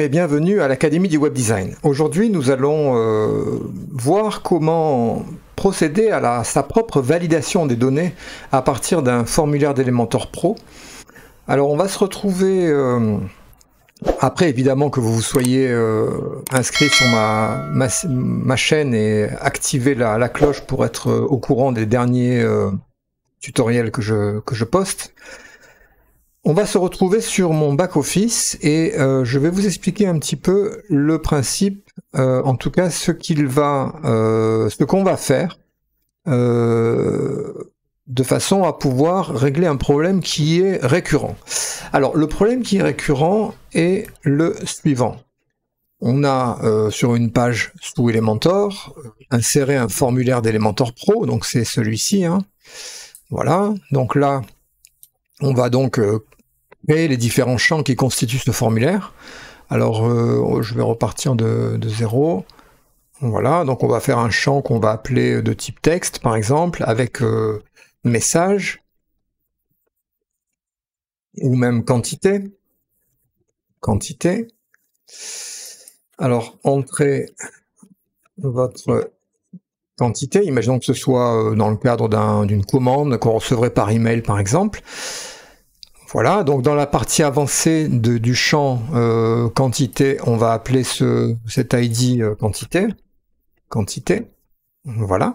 et bienvenue à l'Académie du Web Design. Aujourd'hui, nous allons voir comment procéder à sa propre validation des données à partir d'un formulaire d'Elementor Pro. Alors, on va se retrouver, après évidemment que vous soyez inscrit sur ma chaîne et activer la cloche pour être au courant des derniers tutoriels que je poste. On va se retrouver sur mon back-office et je vais vous expliquer un petit peu le principe, en tout cas ce qu'on va faire de façon à pouvoir régler un problème qui est récurrent. Alors le problème qui est récurrent est le suivant. On a sur une page sous Elementor inséré un formulaire d'Elementor Pro, donc c'est celui-ci, hein. Voilà, donc là on va donc créer les différents champs qui constituent ce formulaire. Alors je vais repartir de zéro. Voilà, donc on va faire un champ qu'on va appeler de type texte par exemple, avec message, ou même quantité. Alors entrez votre quantité, imaginons que ce soit dans le cadre d'une commande qu'on recevrait par email par exemple. Voilà, donc dans la partie avancée du champ quantité, on va appeler cet ID quantité, voilà.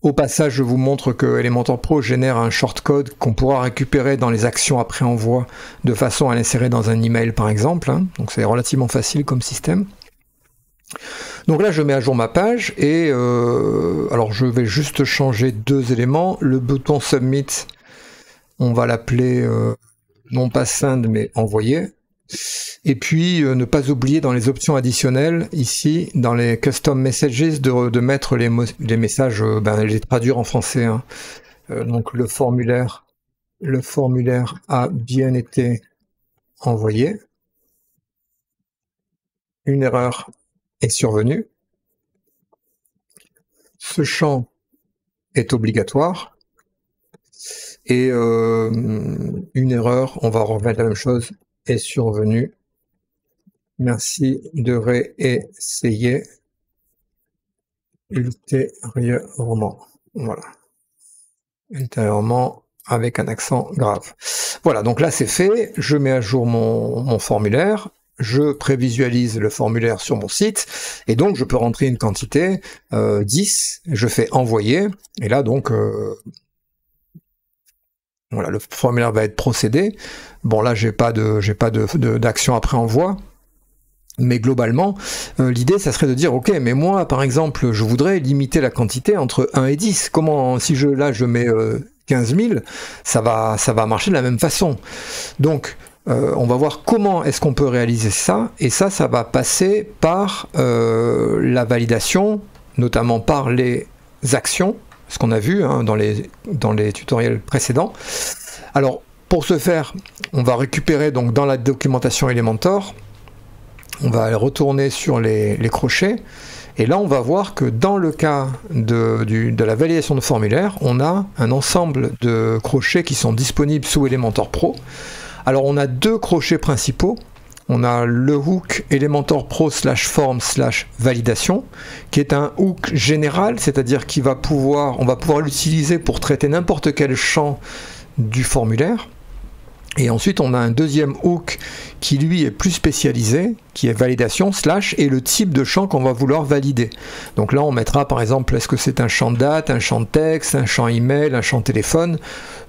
Au passage, je vous montre que Elementor Pro génère un shortcode qu'on pourra récupérer dans les actions après envoi de façon à l'insérer dans un email par exemple, hein. Donc c'est relativement facile comme système. Donc là je mets à jour ma page et alors je vais juste changer deux éléments. Le bouton Submit, on va l'appeler non pas send mais envoyer, et puis ne pas oublier dans les options additionnelles ici dans les custom messages de mettre les messages, les traduire en français, hein. Donc le formulaire a bien été envoyé, une erreur est survenue, ce champ est obligatoire. Et une erreur, on va remettre la même chose, est survenue. Merci de réessayer ultérieurement. Voilà. Ultérieurement avec un accent grave. Voilà, donc là c'est fait. Je mets à jour mon formulaire. Je prévisualise le formulaire sur mon site. Et donc je peux rentrer une quantité 10. Je fais envoyer. Et là donc... voilà, le formulaire va être procédé. Bon là j'ai pas d'action après envoi, mais globalement l'idée ça serait de dire ok, mais moi par exemple je voudrais limiter la quantité entre 1 et 10. Comment si je mets 15 000, ça va marcher de la même façon. Donc on va voir comment est-ce qu'on peut réaliser ça, et ça va passer par la validation, notamment par les actions, ce qu'on a vu hein, dans les tutoriels précédents. Alors pour ce faire, on va récupérer donc dans la documentation Elementor, on va retourner sur les crochets, et là on va voir que dans le cas de la validation de formulaire, on a un ensemble de crochets qui sont disponibles sous Elementor Pro. Alors on a deux crochets principaux. On a le hook Elementor Pro /form/validation, qui est un hook général, c'est-à-dire qu'on va pouvoir l'utiliser pour traiter n'importe quel champ du formulaire. Et ensuite on a un deuxième hook qui lui est plus spécialisé, qui est validation / et le type de champ qu'on va vouloir valider. Donc là on mettra par exemple, est-ce que c'est un champ date, un champ texte, un champ email, un champ téléphone.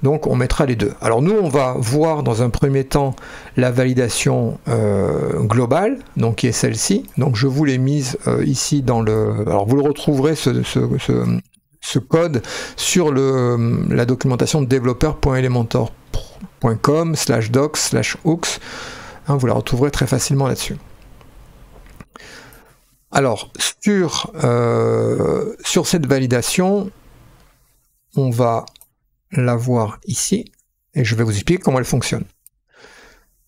Donc on mettra les deux. Alors nous on va voir dans un premier temps la validation globale, donc qui est celle-ci. Donc je vous l'ai mise ici dans le... Alors vous le retrouverez ce code sur la documentation de developer.elementor.com/docs/hooks. Hein, vous la retrouverez très facilement là-dessus. Alors sur cette validation, on va la voir ici et je vais vous expliquer comment elle fonctionne.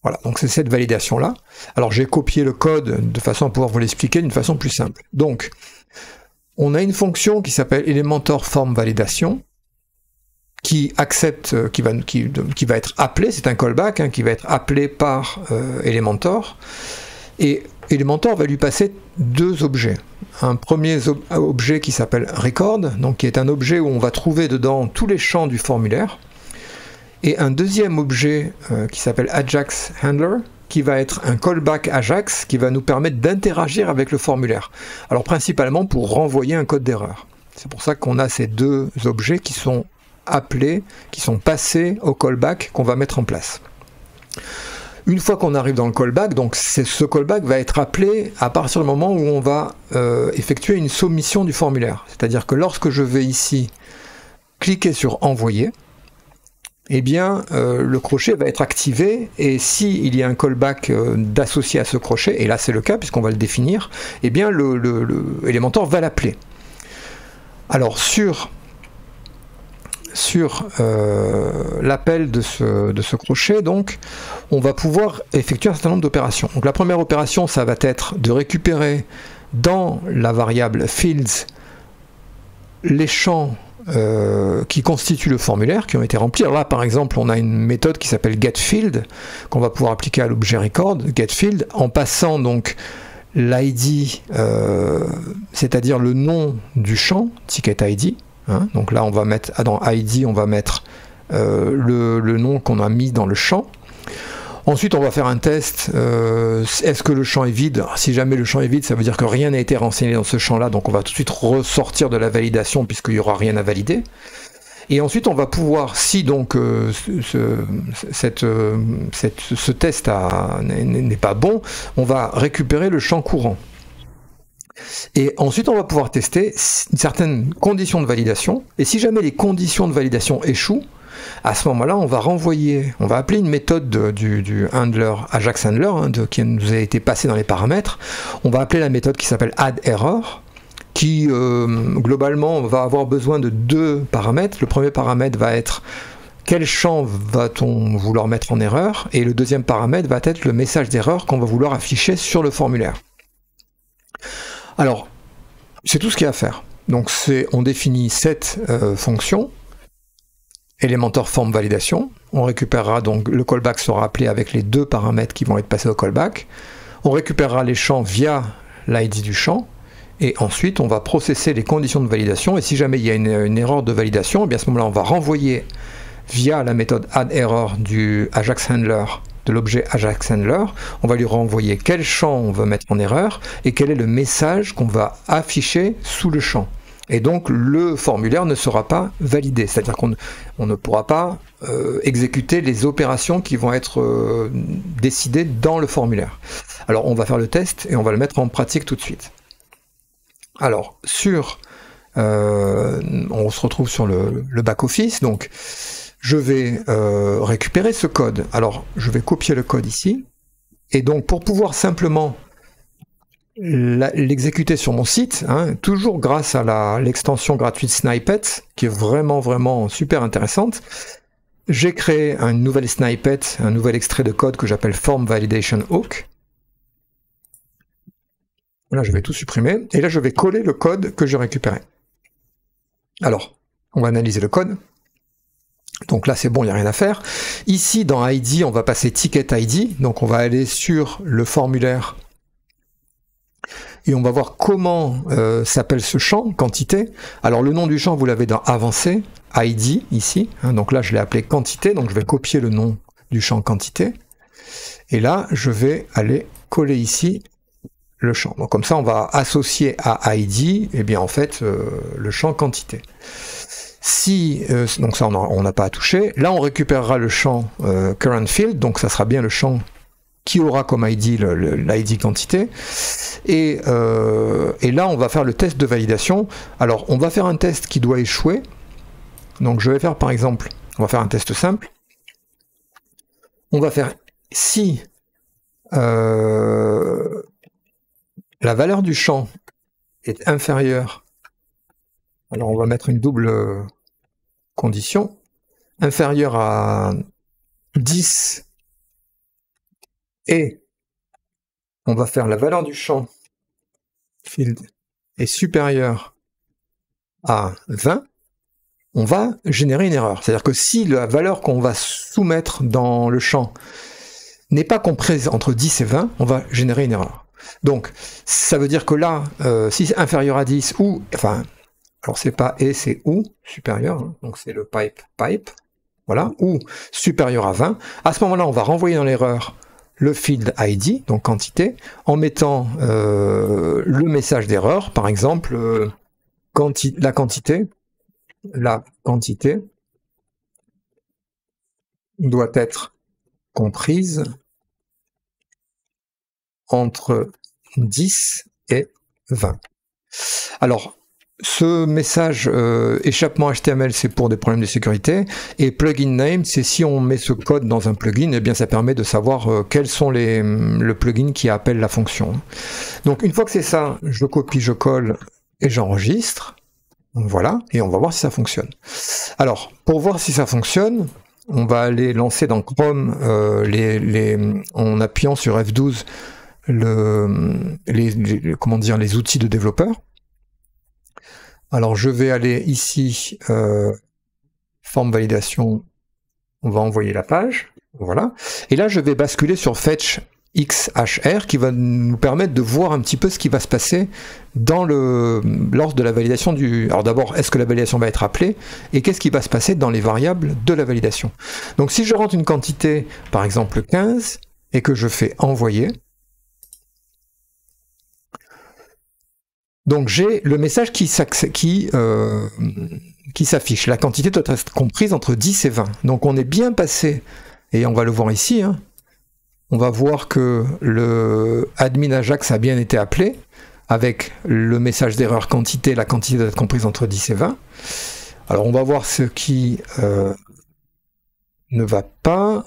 Voilà, donc c'est cette validation là. Alors j'ai copié le code de façon à pouvoir vous l'expliquer d'une façon plus simple. Donc on a une fonction qui s'appelle Elementor Form Validation, qui accepte, qui va être appelé, c'est un callback hein, qui va être appelé par Elementor, et Elementor va lui passer deux objets. Un premier objet qui s'appelle record, donc qui est un objet où on va trouver dedans tous les champs du formulaire, et un deuxième objet qui s'appelle Ajax Handler, qui va être un callback Ajax qui va nous permettre d'interagir avec le formulaire. Alors principalement pour renvoyer un code d'erreur. C'est pour ça qu'on a ces deux objets qui sont appelés, qui sont passés au callback qu'on va mettre en place. Une fois qu'on arrive dans le callback, donc ce callback va être appelé à partir du moment où on va effectuer une soumission du formulaire. C'est-à-dire que lorsque je vais ici cliquer sur envoyer, eh bien le crochet va être activé, et s'il y a un callback d'associé à ce crochet, et là c'est le cas puisqu'on va le définir, eh bien Elementor va l'appeler. Alors sur l'appel de ce crochet, donc, on va pouvoir effectuer un certain nombre d'opérations. Donc la première opération, ça va être de récupérer dans la variable fields les champs qui constituent le formulaire, qui ont été remplis. Alors là, par exemple, on a une méthode qui s'appelle getField, qu'on va pouvoir appliquer à l'objet record, getField, en passant donc l'ID, c'est-à-dire le nom du champ, ticket ID. Hein, donc là, on va mettre dans ID, on va mettre le nom qu'on a mis dans le champ. Ensuite, on va faire un test. Est-ce que le champ est vide? Si jamais le champ est vide, ça veut dire que rien n'a été renseigné dans ce champ-là. Donc on va tout de suite ressortir de la validation puisqu'il n'y aura rien à valider. Et ensuite, on va pouvoir, si donc ce test n'est pas bon, on va récupérer le champ courant. Et ensuite, on va pouvoir tester certaines conditions de validation. Et si jamais les conditions de validation échouent, à ce moment-là, on va appeler une méthode du handler, Ajax Handler, hein, qui nous a été passée dans les paramètres. On va appeler la méthode qui s'appelle addError, qui globalement va avoir besoin de deux paramètres. Le premier paramètre va être quel champ va-t-on vouloir mettre en erreur, et le deuxième paramètre va être le message d'erreur qu'on va vouloir afficher sur le formulaire. Alors, c'est tout ce qu'il y a à faire. Donc on définit cette fonction, Elementor form validation. On récupérera donc, le callback sera appelé avec les deux paramètres qui vont être passés au callback. On récupérera les champs via l'ID du champ, et ensuite on va processer les conditions de validation, et si jamais il y a une erreur de validation, eh bien à ce moment-là on va renvoyer via la méthode addError du Ajax Handler, de l'objet Ajax Handler, on va lui renvoyer quel champ on veut mettre en erreur et quel est le message qu'on va afficher sous le champ. Et donc le formulaire ne sera pas validé, c'est-à-dire qu'on ne pourra pas exécuter les opérations qui vont être décidées dans le formulaire. Alors on va faire le test et on va le mettre en pratique tout de suite. Alors on se retrouve sur le back-office, donc je vais récupérer ce code. Alors, je vais copier le code ici. Et donc, pour pouvoir simplement l'exécuter sur mon site, hein, toujours grâce à l'extension gratuite Snippet, qui est vraiment super intéressante, j'ai créé une nouvelle snippet, un nouvel extrait de code que j'appelle Form Validation Hook. Là, je vais tout supprimer. Et là, je vais coller le code que j'ai récupéré. Alors, on va analyser le code. Donc là c'est bon, il n'y a rien à faire. Ici dans ID, on va passer ticket ID, donc on va aller sur le formulaire et on va voir comment s'appelle ce champ, quantité. Alors le nom du champ, vous l'avez dans avancé, ID ici, hein, donc là je l'ai appelé quantité, donc je vais copier le nom du champ quantité, et là je vais aller coller ici le champ. Donc comme ça on va associer à ID, et bien en fait le champ quantité. Si, donc ça on n'a pas à toucher, là on récupérera le champ current field, donc ça sera bien le champ qui aura comme ID l'ID quantité, et là on va faire le test de validation. Alors on va faire un test qui doit échouer, donc je vais faire par exemple, on va faire un test simple, on va faire si la valeur du champ est inférieure, alors on va mettre une double condition, inférieure à 10, et on va faire la valeur du champ field est supérieure à 20, on va générer une erreur. C'est-à-dire que si la valeur qu'on va soumettre dans le champ n'est pas comprise entre 10 et 20, on va générer une erreur. Donc, ça veut dire que là, si c'est inférieur à 10 ou, enfin, alors c'est pas et, c'est ou, supérieur, hein, donc c'est le pipe, voilà, ou supérieur à 20, à ce moment-là, on va renvoyer dans l'erreur le field ID, donc quantité, en mettant le message d'erreur, par exemple, la quantité doit être comprise entre 10 et 20. Alors, ce message échappement HTML, c'est pour des problèmes de sécurité, et plugin name, c'est si on met ce code dans un plugin, eh bien ça permet de savoir quels sont le plugin qui appelle la fonction. Donc une fois que c'est ça, je copie, je colle et j'enregistre. Voilà, et on va voir si ça fonctionne. Alors, pour voir si ça fonctionne, on va aller lancer dans Chrome en appuyant sur F12 les outils de développeur. Alors je vais aller ici, forme validation, on va envoyer la page, voilà. Et là je vais basculer sur Fetch XHR qui va nous permettre de voir un petit peu ce qui va se passer lors de la validation du... Alors d'abord, est-ce que la validation va être appelée et qu'est-ce qui va se passer dans les variables de la validation. Donc si je rentre une quantité, par exemple 15, et que je fais envoyer, donc j'ai le message qui s'affiche. La quantité doit être comprise entre 10 et 20. Donc on est bien passé, et on va le voir ici, hein. On va voir que le admin Ajax a bien été appelé, avec le message d'erreur quantité, la quantité doit être comprise entre 10 et 20. Alors on va voir ce qui ne va pas.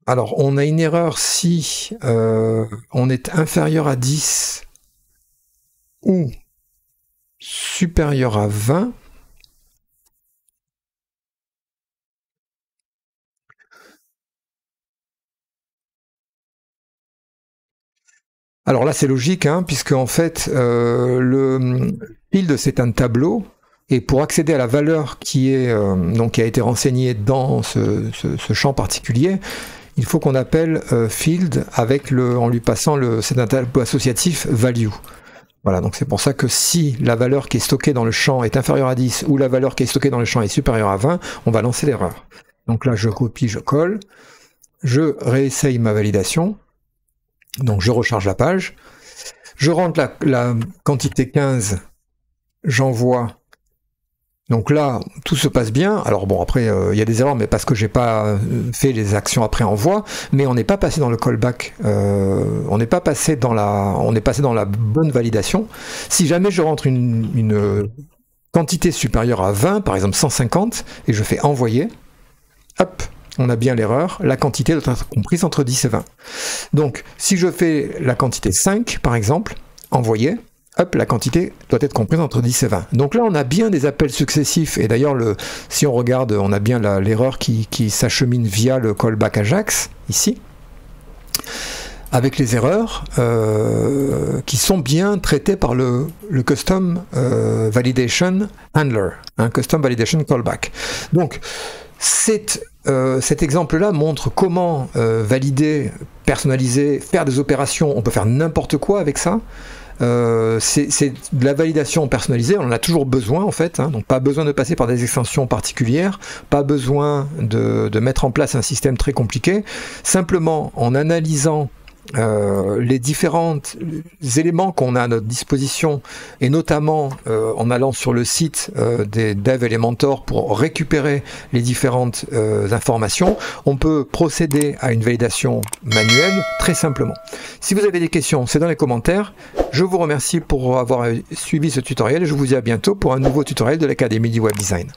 Alors, on a une erreur si on est inférieur à 10 ou supérieur à 20. Alors là, c'est logique, hein, puisque en fait, le field, c'est un tableau, et pour accéder à la valeur qui a été renseignée dans ce champ particulier, il faut qu'on appelle field en lui passant c'est un tableau associatif value. Voilà, donc c'est pour ça que si la valeur qui est stockée dans le champ est inférieure à 10 ou la valeur qui est stockée dans le champ est supérieure à 20, on va lancer l'erreur. Donc là, je copie, je colle, je réessaye ma validation, donc je recharge la page, je rentre la quantité 15, j'envoie. Donc là, tout se passe bien. Alors bon, après, il y a des erreurs, mais parce que j'ai pas fait les actions après envoi, mais on n'est pas passé dans le callback, on est passé dans la bonne validation. Si jamais je rentre une quantité supérieure à 20, par exemple 150, et je fais envoyer, hop, on a bien l'erreur, la quantité doit être comprise entre 10 et 20. Donc, si je fais la quantité 5, par exemple, envoyer, hop, la quantité doit être comprise entre 10 et 20. Donc là, on a bien des appels successifs, et d'ailleurs, si on regarde, on a bien l'erreur qui s'achemine via le callback Ajax, ici, avec les erreurs qui sont bien traitées par le Custom Validation Handler, un Custom Validation Callback. Donc, cet exemple-là montre comment valider, personnaliser, faire des opérations, on peut faire n'importe quoi avec ça. C'est de la validation personnalisée, on en a toujours besoin en fait, hein, donc pas besoin de passer par des extensions particulières, pas besoin de mettre en place un système très compliqué, simplement en analysant les différents éléments qu'on a à notre disposition, et notamment en allant sur le site des Dev Elementor pour récupérer les différentes informations, on peut procéder à une validation manuelle très simplement. Si vous avez des questions, c'est dans les commentaires. Je vous remercie pour avoir suivi ce tutoriel et je vous dis à bientôt pour un nouveau tutoriel de l'Académie du Web Design.